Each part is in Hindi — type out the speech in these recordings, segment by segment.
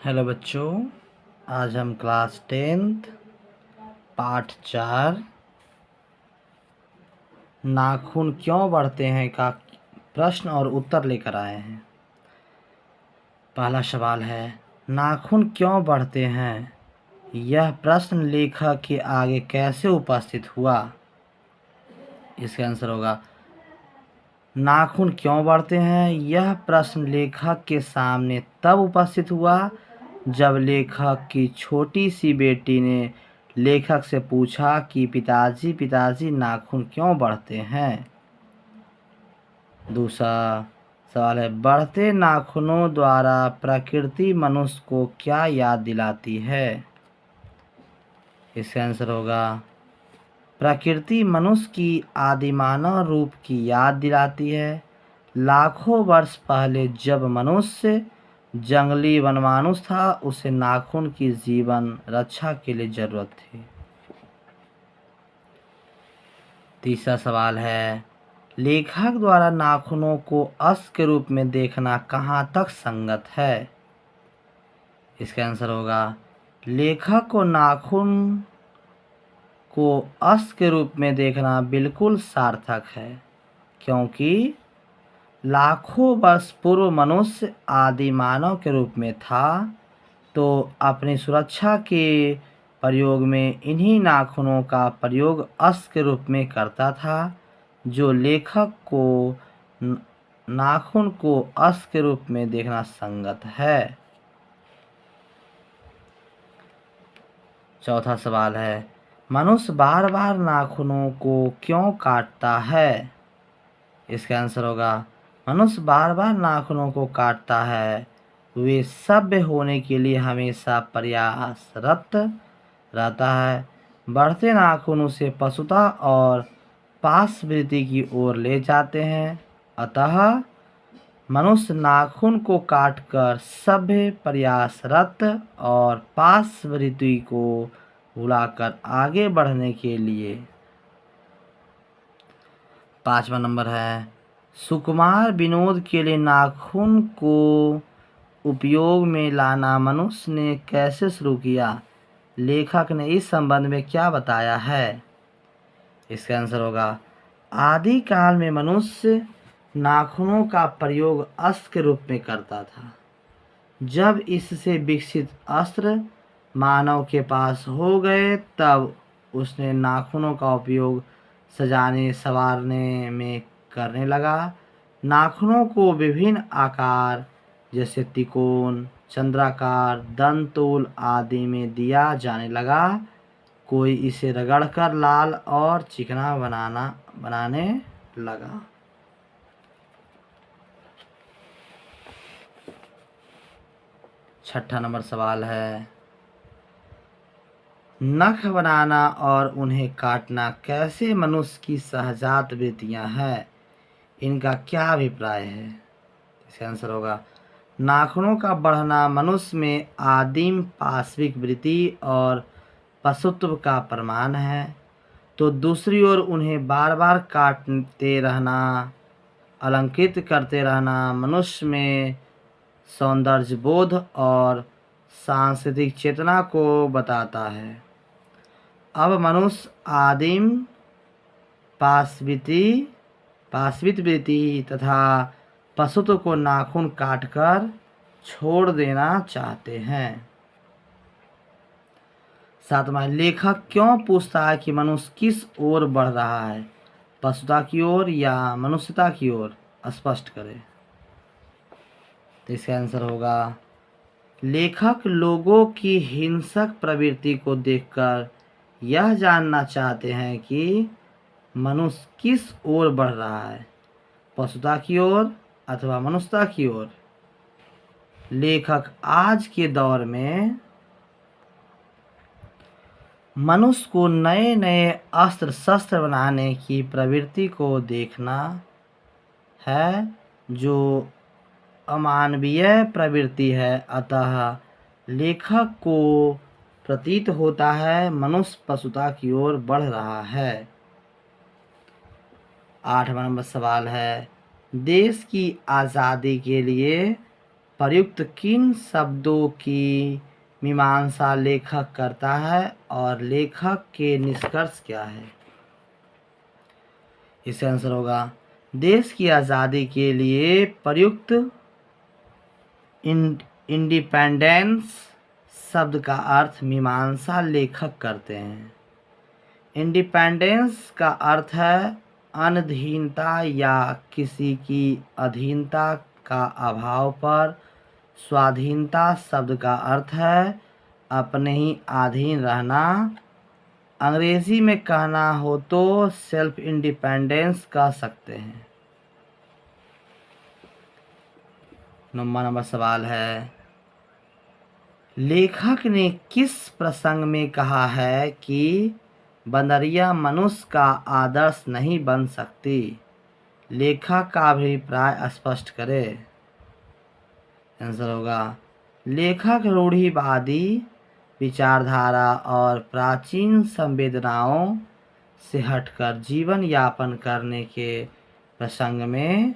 हेलो बच्चों, आज हम क्लास 10th पाठ 4 नाखून क्यों बढ़ते हैं का प्रश्न और उत्तर लेकर आए हैं। पहला सवाल है, नाखून क्यों बढ़ते हैं? यह प्रश्न लेखक के आगे कैसे उपस्थित हुआ? इसका आंसर होगा, नाखून क्यों बढ़ते हैं यह प्रश्न लेखक के सामने तब उपस्थित हुआ जब लेखक की छोटी सी बेटी ने लेखक से पूछा कि पिताजी पिताजी नाखून क्यों बढ़ते हैं। दूसरा सवाल है, बढ़ते नाखूनों द्वारा प्रकृति मनुष्य को क्या याद दिलाती है? इसका आंसर होगा, प्रकृति मनुष्य की आदिमानव रूप की याद दिलाती है। लाखों वर्ष पहले जब मनुष्य जंगली वनमानुष था, उसे नाखून की जीवन रक्षा के लिए जरूरत थी। तीसरा सवाल है, लेखक द्वारा नाखूनों को अस्त्र के रूप में देखना कहाँ तक संगत है? इसका आंसर होगा, लेखक को नाखून को अस्त्र के रूप में देखना बिल्कुल सार्थक है, क्योंकि लाखों वर्ष पूर्व मनुष्य आदि मानव के रूप में था, तो अपनी सुरक्षा के प्रयोग में इन्हीं नाखूनों का प्रयोग अस्त्र के रूप में करता था, जो लेखक को नाखून को अस्त्र के रूप में देखना संगत है। चौथा सवाल है, मनुष्य बार बार नाखूनों को क्यों काटता है? इसका आंसर होगा, मनुष्य बार बार नाखूनों को काटता है, वे सभ्य होने के लिए हमेशा प्रयासरत रहता है। बढ़ते नाखून उसे पशुता और पाशवृत्ति की ओर ले जाते हैं, अतः मनुष्य नाखून को काटकर सभ्य, प्रयासरत और पाशवृत्ति को भुलाकर आगे बढ़ने के लिए। 5वां नंबर है, सुकुमार विनोद के लिए नाखून को उपयोग में लाना मनुष्य ने कैसे शुरू किया? लेखक ने इस संबंध में क्या बताया है? इसका आंसर होगा, आदि काल में मनुष्य नाखूनों का प्रयोग अस्त्र के रूप में करता था। जब इससे विकसित अस्त्र मानव के पास हो गए, तब उसने नाखूनों का उपयोग सजाने संवारने में करने लगा। नाखूनों को विभिन्न आकार जैसे त्रिकोण, चंद्राकार, दंतोल आदि में दिया जाने लगा। कोई इसे रगड़कर लाल और चिकना बनाने लगा। छठा नंबर सवाल है, नख बनाना और उन्हें काटना कैसे मनुष्य की सहजात वृत्तियां हैं? इनका क्या अभिप्राय है? इसका आंसर होगा, नाखूनों का बढ़ना मनुष्य में आदिम पाशविक वृत्ति और पशुत्व का प्रमाण है, तो दूसरी ओर उन्हें बार बार काटते रहना, अलंकृत करते रहना मनुष्य में सौंदर्य बोध और सांस्कृतिक चेतना को बताता है। अब मनुष्य आदिम पाशविक वृत्ति तथा पशुत्व को नाखून काटकर छोड़ देना चाहते हैं। 7वां, लेखक क्यों पूछता है कि मनुष्य किस ओर बढ़ रहा है, पशुता की ओर या मनुष्यता की ओर? स्पष्ट करें। तो इसका आंसर होगा, लेखक लोगों की हिंसक प्रवृत्ति को देखकर यह जानना चाहते हैं कि मनुष्य किस ओर बढ़ रहा है, पशुता की ओर अथवा मनुष्यता की ओर। लेखक आज के दौर में मनुष्य को नए नए अस्त्र शस्त्र बनाने की प्रवृत्ति को देखना है, जो अमानवीय प्रवृत्ति है। अतः लेखक को प्रतीत होता है मनुष्य पशुता की ओर बढ़ रहा है। 8वां नंबर सवाल है, देश की आज़ादी के लिए प्रयुक्त किन शब्दों की मीमांसा लेखक करता है और लेखक के निष्कर्ष क्या है? इसका आंसर होगा देश की आज़ादी के लिए प्रयुक्त इंडिपेंडेंस शब्द का अर्थ मीमांसा लेखक करते हैं। इंडिपेंडेंस का अर्थ है अधीनता या किसी की अधीनता का अभाव पर। स्वाधीनता शब्द का अर्थ है अपने ही अधीन रहना। अंग्रेजी में कहना हो तो सेल्फ इंडिपेंडेंस कह सकते हैं। 9वां नंबर सवाल है, लेखक ने किस प्रसंग में कहा है कि बंदरिया मनुष्य का आदर्श नहीं बन सकती? लेखक का अभिप्राय स्पष्ट करे। आंसर होगा लेखक रूढ़िवादी विचारधारा और प्राचीन संवेदनाओं से हटकर जीवन यापन करने के प्रसंग में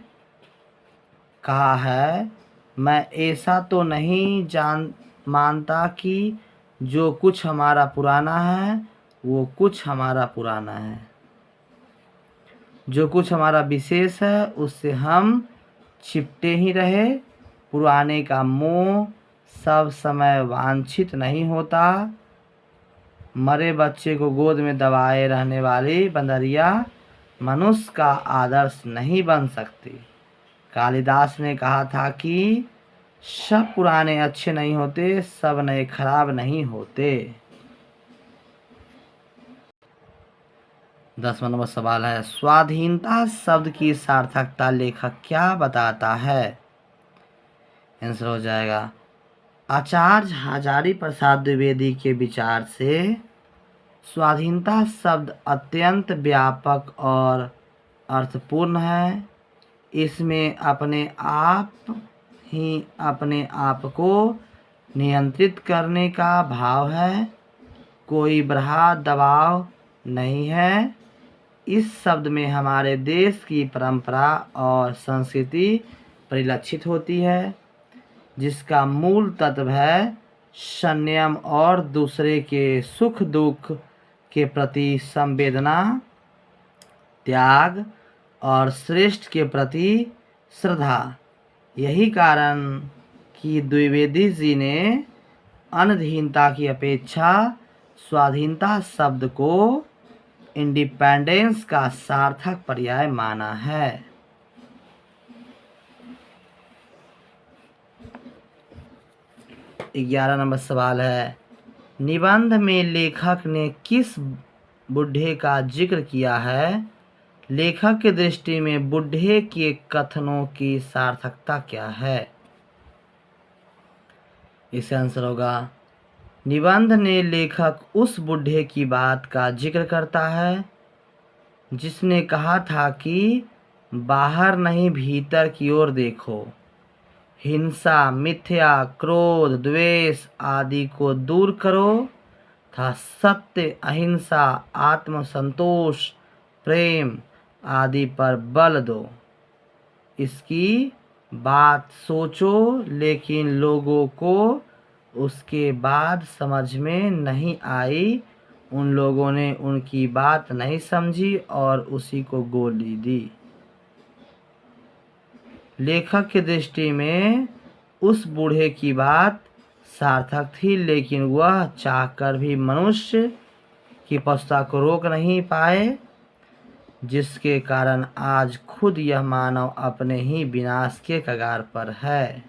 कहा है, मैं ऐसा तो नहीं मानता कि जो कुछ हमारा पुराना है वो कुछ हमारा पुराना है। जो कुछ हमारा विशेष है उससे हम चिपटे ही रहे। पुराने का मोह सब समय वांछित नहीं होता। मरे बच्चे को गोद में दबाए रहने वाली बंदरिया मनुष्य का आदर्श नहीं बन सकती। कालिदास ने कहा था कि सब पुराने अच्छे नहीं होते, सब नए खराब नहीं होते। 10वां नंबर सवाल है, स्वाधीनता शब्द की सार्थकता लेखक क्या बताता है? आंसर हो जाएगा आचार्य हजारी प्रसाद द्विवेदी के विचार से स्वाधीनता शब्द अत्यंत व्यापक और अर्थपूर्ण है। इसमें अपने आप ही अपने आप को नियंत्रित करने का भाव है, कोई बाह्य दबाव नहीं है। इस शब्द में हमारे देश की परंपरा और संस्कृति परिलक्षित होती है, जिसका मूल तत्व है संयम और दूसरे के सुख दुख के प्रति संवेदना, त्याग और श्रेष्ठ के प्रति श्रद्धा। यही कारण कि द्विवेदी जी ने अधीनता की अपेक्षा स्वाधीनता शब्द को इंडिपेंडेंस का सार्थक पर्याय माना है। 11 नंबर सवाल है, निबंध में लेखक ने किस बुढ़े का जिक्र किया है? लेखक की दृष्टि में बुढ़े के कथनों की सार्थकता क्या है? इसका आंसर होगा निबंध ने लेखक उस बुढ़े की बात का जिक्र करता है जिसने कहा था कि बाहर नहीं भीतर की ओर देखो। हिंसा, मिथ्या, क्रोध, द्वेष आदि को दूर करो तथा सत्य, अहिंसा, आत्मसंतोष, प्रेम आदि पर बल दो। इसकी बात सोचो, लेकिन लोगों को उसके बाद समझ में नहीं आई। उन लोगों ने उनकी बात नहीं समझी और उसी को गोली दी। लेखक की दृष्टि में उस बूढ़े की बात सार्थक थी, लेकिन वह चाहकर भी मनुष्य की पश्चात को रोक नहीं पाए, जिसके कारण आज खुद यह मानव अपने ही विनाश के कगार पर है।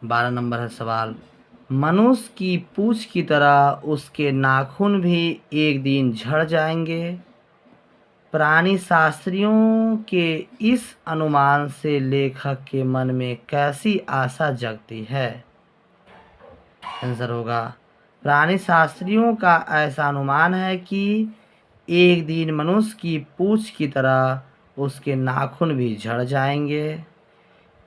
12 नंबर है सवाल, मनुष्य की पूंछ की तरह उसके नाखून भी एक दिन झड़ जाएंगे। प्राणी शास्त्रियों के इस अनुमान से लेखक के मन में कैसी आशा जगती है? आंसर होगा प्राणी शास्त्रियों का ऐसा अनुमान है कि एक दिन मनुष्य की पूंछ की तरह उसके नाखून भी झड़ जाएंगे।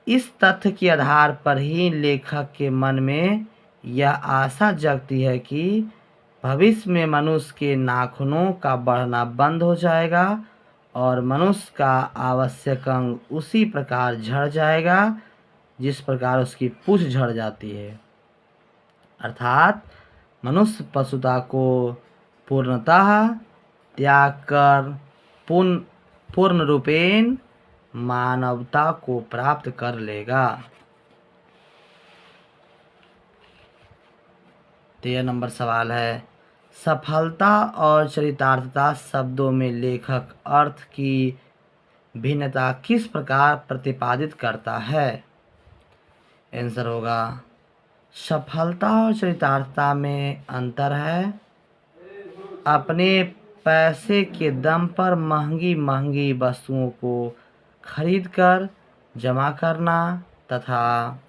इस तथ्य के आधार पर ही लेखक के मन में यह आशा जगती है कि भविष्य में मनुष्य के नाखूनों का बढ़ना बंद हो जाएगा और मनुष्य का आवश्यक अंग उसी प्रकार झड़ जाएगा जिस प्रकार उसकी पूंछ झड़ जाती है। अर्थात मनुष्य पशुता को पूर्णतः त्याग कर पूर्ण रूपेण मानवता को प्राप्त कर लेगा। 13 नंबर सवाल है, सफलता और चरितार्थता शब्दों में लेखक अर्थ की भिन्नता किस प्रकार प्रतिपादित करता है? आंसर होगा, सफलता और चरितार्थता में अंतर है अपने पैसे के दम पर महंगी महंगी वस्तुओं को खरीदकर जमा करना तथा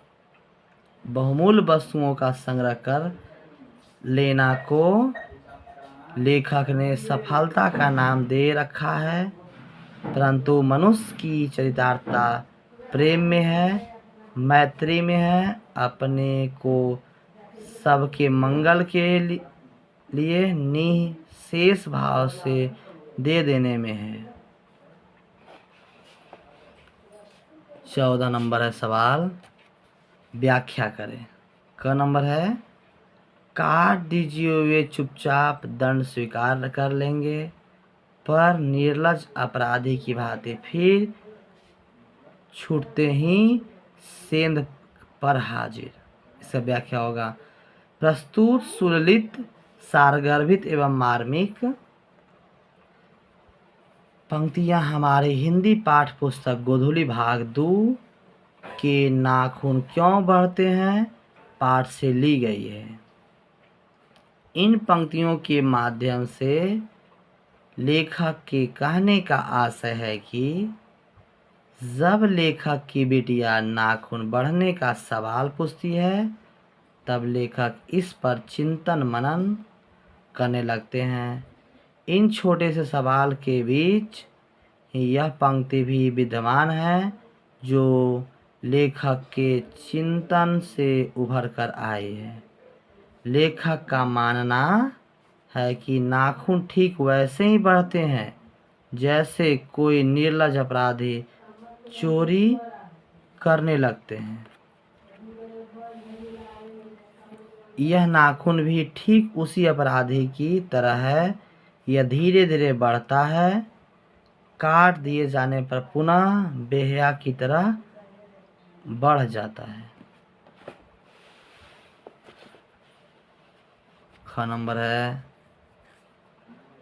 बहुमूल्य वस्तुओं का संग्रह कर लेना को लेखक ने सफलता का नाम दे रखा है, परंतु मनुष्य की चरितार्थता प्रेम में है, मैत्री में है, अपने को सबके मंगल के लिए निःशेष भाव से दे देने में है। 14 नंबर है सवाल, व्याख्या करें। क नंबर है, काट दीजिए वे चुपचाप दंड स्वीकार कर लेंगे, पर निर्लज अपराधी की भांति फिर छूटते ही सेंध पर हाजिर। इसका व्याख्या होगा, प्रस्तुत सुललित सारगर्भित एवं मार्मिक पंक्तियां हमारे हिंदी पाठ पुस्तक गोधूली भाग 2 के नाखून क्यों बढ़ते हैं पाठ से ली गई है। इन पंक्तियों के माध्यम से लेखक के कहने का आशय है कि जब लेखक की बिटिया नाखून बढ़ने का सवाल पूछती है तब लेखक इस पर चिंतन मनन करने लगते हैं। इन छोटे से सवाल के बीच यह पंक्ति भी विद्यमान है जो लेखक के चिंतन से उभर कर आई है। लेखक का मानना है कि नाखून ठीक वैसे ही बढ़ते हैं जैसे कोई निर्लज अपराधी चोरी करने लगते हैं। यह नाखून भी ठीक उसी अपराधी की तरह है, यह धीरे धीरे बढ़ता है, काट दिए जाने पर पुनः बेहया की तरह बढ़ जाता है। ख नंबर है,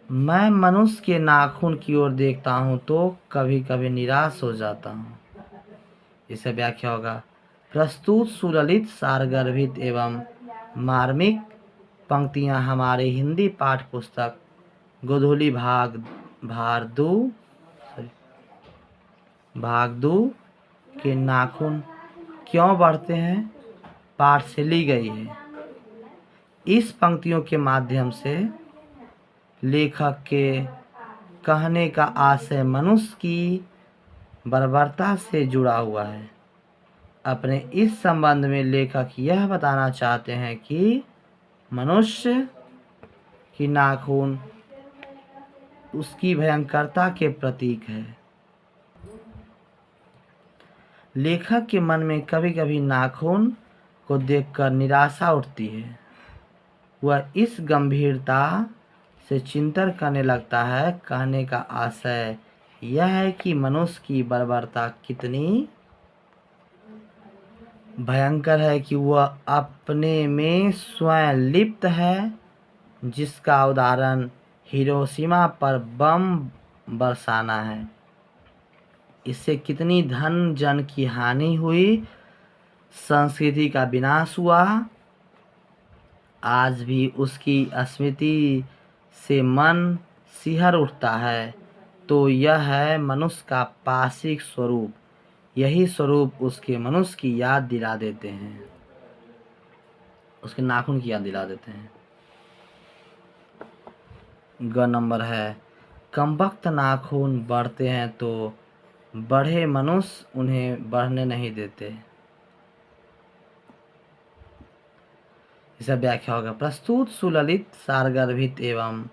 मैं मनुष्य के नाखून की ओर देखता हूँ तो कभी कभी निराश हो जाता हूँ। इससे व्याख्या होगा, प्रस्तुत सुललित सारगर्भित एवं मार्मिक पंक्तियां हमारे हिंदी पाठ पुस्तक गोधूली भाग 2 के नाखून क्यों बढ़ते हैं पाठ से ली गई है। इस पंक्तियों के माध्यम से लेखक के कहने का आशय मनुष्य की बर्बरता से जुड़ा हुआ है। अपने इस संबंध में लेखक यह बताना चाहते हैं कि मनुष्य की नाखून उसकी भयंकरता के प्रतीक है। लेखक के मन में कभी कभी नाखून को देखकर निराशा उठती है। वह इस गंभीरता से चिंतन करने लगता है। कहने का आशय यह है कि मनुष्य की बर्बरता कितनी भयंकर है कि वह अपने में स्वयं लिप्त है, जिसका उदाहरण हिरोशिमा पर बम बरसाना है। इससे कितनी धन जन की हानि हुई, संस्कृति का विनाश हुआ। आज भी उसकी स्मृति से मन सिहर उठता है। तो यह है मनुष्य का पाशिक स्वरूप। यही स्वरूप उसके मनुष्य की याद दिला देते हैं, उसके नाखून की याद दिला देते हैं। ग नंबर है, कमबख्त नाखून बढ़ते हैं तो बढ़े मनुष्य उन्हें बढ़ने नहीं देते। इसका व्याख्या होगा, प्रस्तुत सुललित सारगर्भित एवं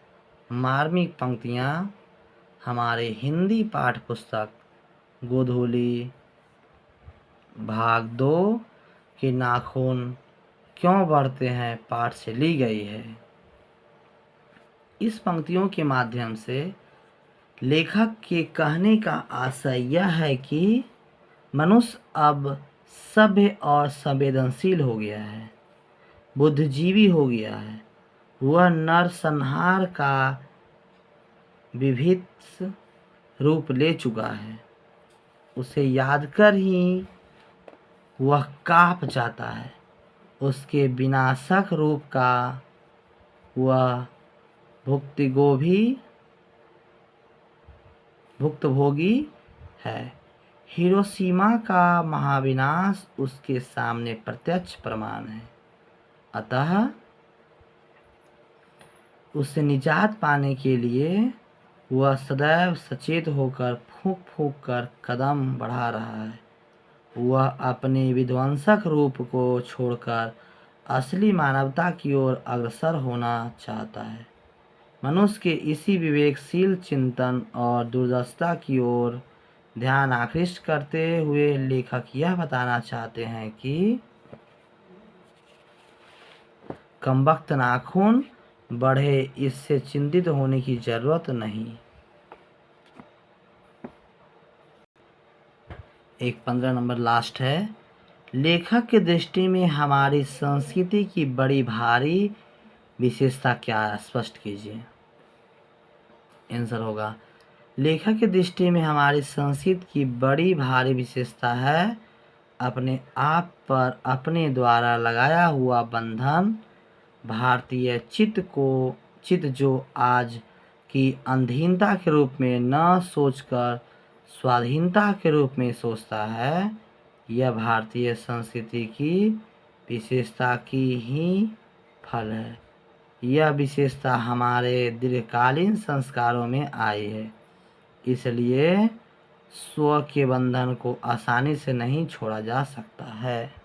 मार्मिक पंक्तियां हमारे हिंदी पाठ्य पुस्तक गोधूली भाग 2 के नाखून क्यों बढ़ते हैं पाठ से ली गई है। इस पंक्तियों के माध्यम से लेखक के कहने का आशय यह है कि मनुष्य अब सभ्य और संवेदनशील हो गया है, बुद्धिजीवी हो गया है। वह नरसंहार का विभत्स रूप ले चुका है। उसे याद कर ही वह काँप जाता है। उसके विनाशक रूप का वह भुक्तभोगी है। हिरोशिमा का महाविनाश उसके सामने प्रत्यक्ष प्रमाण है। अतः उससे निजात पाने के लिए वह सदैव सचेत होकर फूंक फूंक कर कदम बढ़ा रहा है। वह अपने विध्वंसक रूप को छोड़कर असली मानवता की ओर अग्रसर होना चाहता है। मनुष्य के इसी विवेकशील चिंतन और दुर्दशा की ओर ध्यान आकृष्ट करते हुए लेखक यह बताना चाहते हैं कि कमबख्त नाखून बढ़े, इससे चिंतित होने की जरूरत नहीं। एक 15 नंबर लास्ट है। लेखक की दृष्टि में हमारी संस्कृति की बड़ी भारी विशेषता क्या है, स्पष्ट कीजिए। आंसर होगा, लेखक की दृष्टि में हमारी संस्कृति की बड़ी भारी विशेषता है अपने आप पर अपने द्वारा लगाया हुआ बंधन। भारतीय चित्त जो आज की अधीनता के रूप में न सोचकर स्वाधीनता के रूप में सोचता है, यह भारतीय संस्कृति की विशेषता की ही फल है। यह विशेषता हमारे दीर्घकालीन संस्कारों में आई है। इसलिए स्व के बंधन को आसानी से नहीं छोड़ा जा सकता है।